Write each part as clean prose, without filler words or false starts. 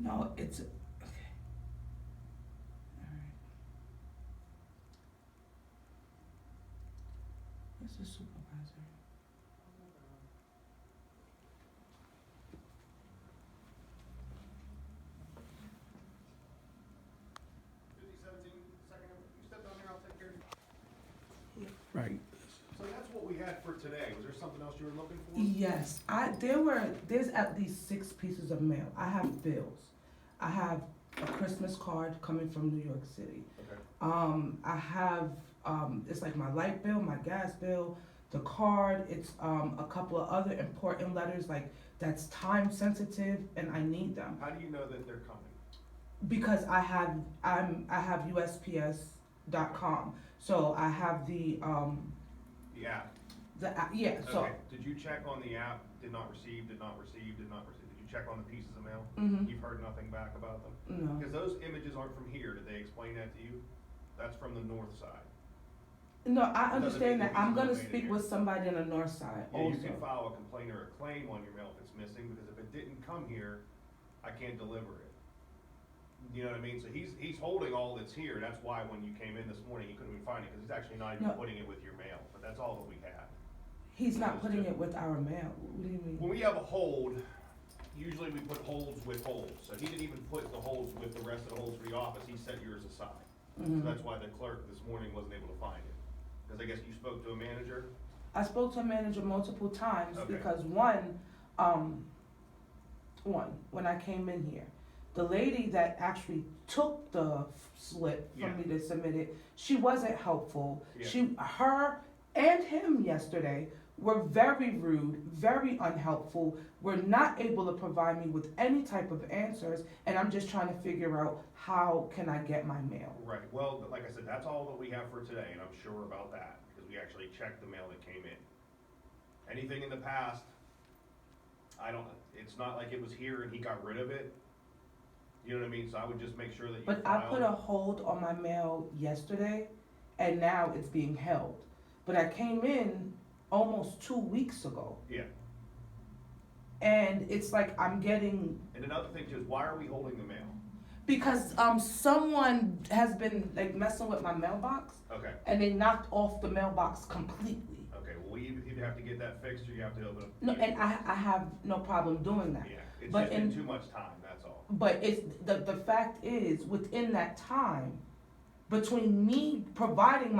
No, it's, okay. Alright. Where's the supervisor? Right. So that's what we had for today. Was there something else you were looking for? Yes, there's at least 6 pieces of mail. I have bills. I have a Christmas card coming from New York City. Okay. I have, it's like my light bill, my gas bill, the card, it's, a couple of other important letters, like, that's time sensitive, and I need them. How do you know that they're coming? Because I have USPS.com, so I have the app. yeah, so. Okay. Did you check on the app? Did not receive, did not receive, did not receive. Did you check on the pieces of mail? Mhm. You've heard nothing back about them? No. Because those images aren't from here. Did they explain that to you? That's from the north side. No, I Doesn't understand mean that. the I'm pieces gonna are made speak here. with somebody on the north side Yeah, also. you can file a complaint or a claim on your mail if it's missing, because if it didn't come here, I can't deliver it. You know what I mean? So he's holding all that's here. That's why when you came in this morning, he couldn't even find it, because he's actually not even No. putting it with your mail. But that's all that we had. He's not putting it with our mail. What do you When mean? we have a hold, usually we put holds with holds. So he didn't even put the holds with the rest of the holds for the office. He set yours aside. Mhm. So that's why the clerk this morning wasn't able to find it. Because I guess you spoke to a manager? I spoke to a manager multiple times Okay. because when I came in here, the lady that actually took the slip Yeah. from me to submit it, she wasn't helpful. Yeah. Her and him yesterday were very rude, very unhelpful, were not able to provide me with any type of answers, and I'm just trying to figure out how can I get my mail. Right, well, like I said, that's all that we have for today, and I'm sure about that, because we actually checked the mail that came in. Anything in the past, it's not like it was here and he got rid of it. You know what I mean? So I would just make sure that you But I put a hold on my mail yesterday, and now it's being held. But I came in almost 2 weeks ago, Yeah, and it's like I'm getting, and another thing too is, why are we holding the mail? because someone has been like messing with my mailbox, Okay, and they knocked off the mailbox completely. okay, well, we either have to get that fixed or you have to open up. No, and I have no problem doing that. Yeah, it's but just been in- too much time, that's all. But it's, the fact is, within that time, between me filling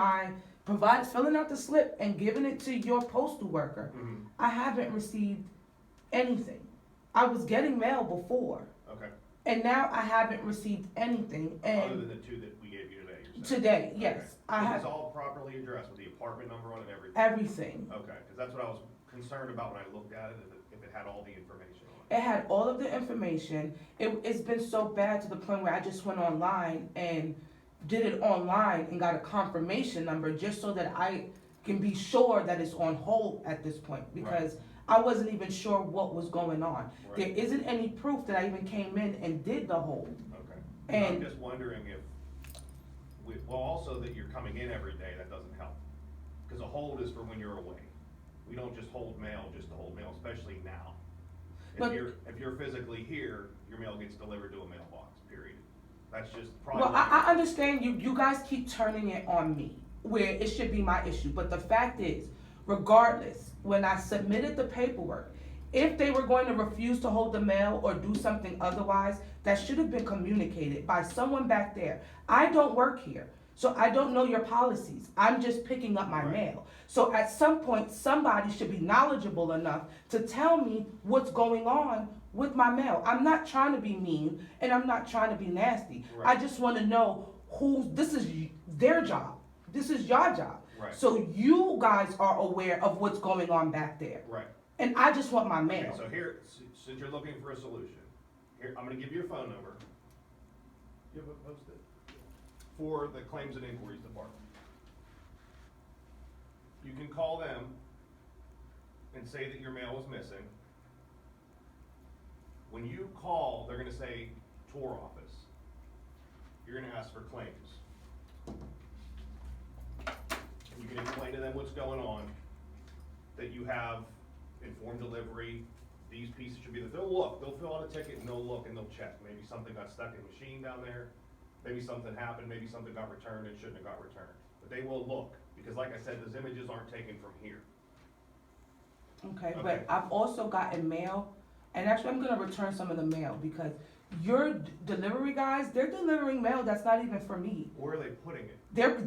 out the slip and giving it to your postal worker, Mhm. I haven't received anything. I was getting mail before, Okay, and now I haven't received anything, other than and the two that we gave you today, you're saying? today, yes, Okay. I Is have this all properly addressed with the apartment number on it and everything? everything. Okay, because that's what I was concerned about when I looked at it, if it had all the information on it. It had all of the information. It's been so bad to the point where I just went online and did it online and got a confirmation number just so that I can be sure that it's on hold at this point, because I wasn't even sure what was going on. Right. There isn't any proof that I even came in and did the hold. Okay. And- I'm just wondering if, well, also that you're coming in every day, that doesn't help. Because a hold is for when you're away. We don't just hold mail just to hold mail, especially now. But- If you're physically here, your mail gets delivered to a mailbox, period. That's just probably. Well, I understand you guys keep turning it on me, where it should be my issue, but the fact is, regardless, when I submitted the paperwork, if they were going to refuse to hold the mail or do something otherwise, that should have been communicated by someone back there. I don't work here, so I don't know your policies. I'm just picking up my Right. mail. So at some point, somebody should be knowledgeable enough to tell me what's going on with my mail. I'm not trying to be mean, and I'm not trying to be nasty. I Right. just wanna know this is their job. This is your job. Right. So you guys are aware of what's going on back there. Right. And I just want my Okay, mail. so here, since you're looking for a solution, here, I'm gonna give you a phone number. You have it posted? For the Claims and Inquiries Department. You can call them and say that your mail is missing. When you call, they're gonna say tour office. You're gonna ask for claims. And you can explain to them what's going on, that you have informed delivery these pieces should be there. They'll fill out a ticket and they'll look and they'll check. Maybe something got stuck in the machine down there, maybe something happened, maybe something got returned and shouldn't have got returned. But they will look, because like I said, those images aren't taken from here. Okay, Okay. but I've also gotten mail, and actually I'm gonna return some of the mail, because your delivery guys, they're delivering mail that's not even for me. Where are they putting it?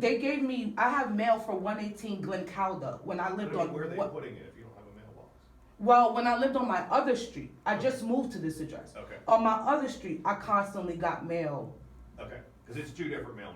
They gave me, I have mail for 118 Glen Calda when I lived on. Where are they what- putting it if you don't have a mailbox? Well, when I lived on my other street, I just moved to this address. Okay, On my other street, I constantly got mail. okay, because it's two different mailmen.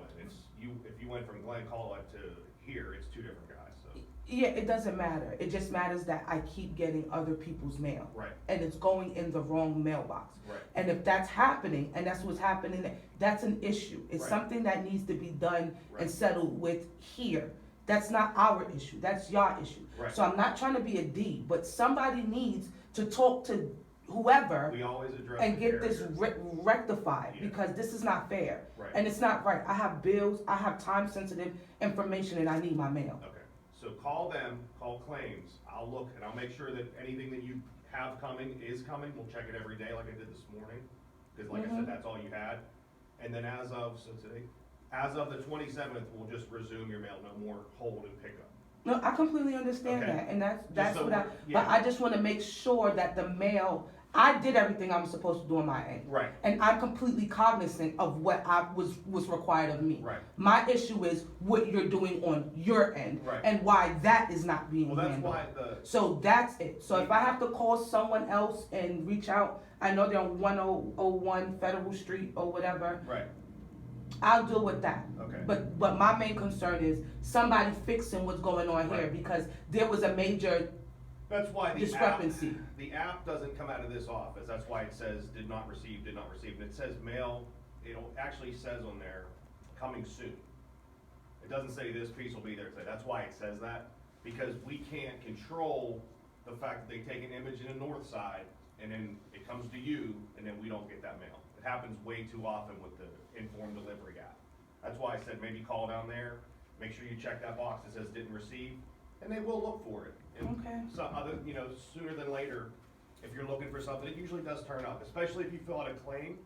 If you went from Glen Calla to here, it's two different guys, so. Yeah, it doesn't matter. It just matters that I keep getting other people's mail. Right, And it's going in the wrong mailbox. right. And if that's happening, and that's what's happening, that's an issue. It's Right. something that needs to be done Right. and settled with here. That's not our issue, that's your issue. Right. So I'm not trying to be a D, but somebody needs to talk to whoever We always address and the get this carrier. rectified, Yeah. because this is not fair. Right. And it's not right. I have bills, I have time-sensitive information, and I need my mail. Okay, so call them, call claims, I'll look and I'll make sure that anything that you have coming is coming, we'll check it every day like I did this morning. Cause like I Mhm. said, that's all you had, and then as of the 27th, we'll just resume your mail, no more hold and pickup. No, I completely understand Okay. that, and that's so what I, we're- but yeah. I just wanna make sure that the mail, I did everything I'm supposed to do on my end. Right, And I'm completely cognizant of what was required of me. right, My issue is what you're doing on your end. Right. And why that is not being well, that's handled. why So that's it. So if I have to call someone else and reach out, I know they're on 1001 Federal Street or whatever, right, I'll deal with that. okay. But my main concern is somebody fixing what's going on here, Right. because there was a major That's why discrepancy. the app doesn't come out of this office, that's why it says did not receive, and it says mail, it actually says on there, coming soon. It doesn't say this piece will be there today, that's why it says that, because we can't control the fact that they take an image in the north side, and then it comes to you, and then we don't get that mail. It happens way too often with the Inform Delivery app. That's why I said maybe call down there, make sure you check that box that says didn't receive, and they will look for it. And Okay. some other, sooner than later, if you're looking for something, it usually does turn up, especially if you fill out a claim.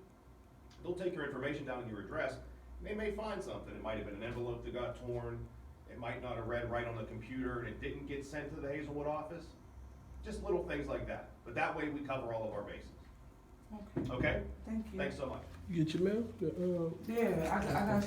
They'll take your information down in your address, and they may find something. It might have been an envelope that got torn, it might not have read right on the computer, and it didn't get sent to the Hazelwood office. Just little things like that, but that way we cover all of our bases, Okay, okay? thank you. Thanks so much. You get your mail? Yeah, I got like.